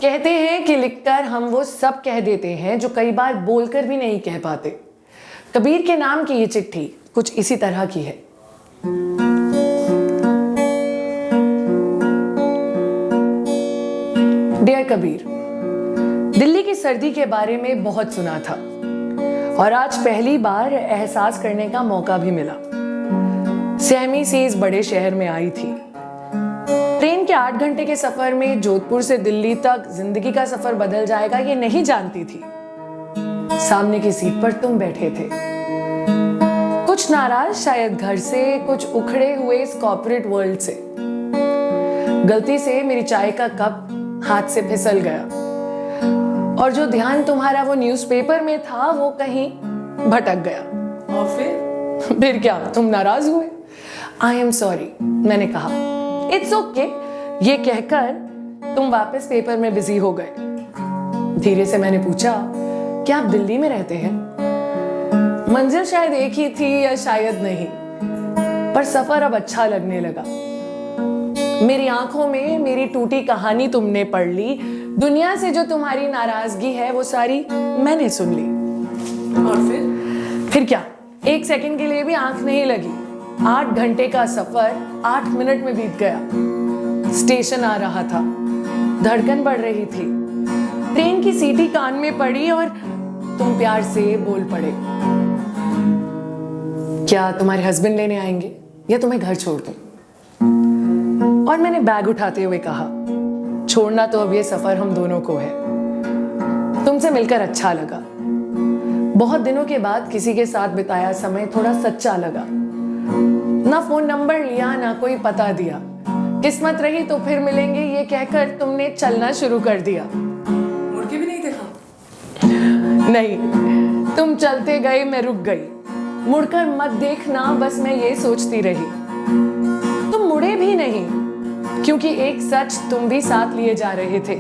कहते हैं कि लिखकर हम वो सब कह देते हैं जो कई बार बोलकर भी नहीं कह पाते। कबीर के नाम की ये चिट्ठी कुछ इसी तरह की है। डियर कबीर, दिल्ली की सर्दी के बारे में बहुत सुना था और आज पहली बार एहसास करने का मौका भी मिला। सहमी से इस बड़े शहर में आई थी। ट्रेन के 8 घंटे के सफर में जोधपुर से दिल्ली तक जिंदगी का सफर बदल जाएगा ये नहीं जानती थी। सामने की सीट पर तुम बैठे थे, कुछ नाराज शायद घर से, कुछ उखड़े हुए इस कॉर्पोरेट वर्ल्ड से। गलती से मेरी चाय का कप हाथ से फिसल गया और जो ध्यान तुम्हारा वो न्यूज़पेपर में था वो कहीं भटक गया। और फिर क्या तुम नाराज हुए? आई एम सॉरी मैंने कहा। इट्स ओके ये कहकर तुम वापस पेपर में बिजी हो गए। धीरे से मैंने पूछा, क्या आप दिल्ली में रहते हैं? मंजिल शायद एक ही थी या शायद नहीं, पर सफर अब अच्छा लगने लगा। मेरी आंखों में मेरी टूटी कहानी तुमने पढ़ ली। दुनिया से जो तुम्हारी नाराजगी है वो सारी मैंने सुन ली। और फिर क्या, 1 सेकंड के लिए भी आंख नहीं लगी। 8 घंटे का सफर 8 मिनट में बीत गया। स्टेशन आ रहा था, धड़कन बढ़ रही थी। ट्रेन की सीटी कान में पड़ी और तुम प्यार से बोल पड़े, क्या तुम्हारे हस्बैंड लेने आएंगे या तुम्हें घर छोड़ दूं? और मैंने बैग उठाते हुए कहा, छोड़ना तो अब ये सफर हम दोनों को है। तुमसे मिलकर अच्छा लगा। बहुत दिनों के बाद किसी के साथ बिताया समय थोड़ा सच्चा लगा। ना फोन नंबर लिया, ना कोई पता दिया। किस्मत रही तो फिर मिलेंगे ये कहकर तुमने चलना शुरू कर दिया। मुड़ के भी नहीं देखा? नहीं, तुम चलते गए, मैं रुक गई। मुड़कर मत देखना, बस मैं ये सोचती रही। तुम मुड़े भी नहीं, क्योंकि एक सच तुम भी साथ लिए जा रहे थे।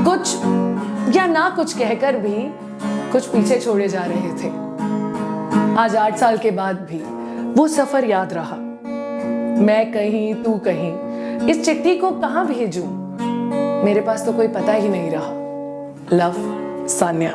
कुछ या ना कुछ कहकर भी कुछ पीछे छोड़े जा रहे थे। आज 8 साल के बाद भी वो सफर याद रहा। मैं कहीं, तू कहीं, इस चिट्ठी को कहां भेजूं? मेरे पास तो कोई पता ही नहीं रहा। लव, सान्या।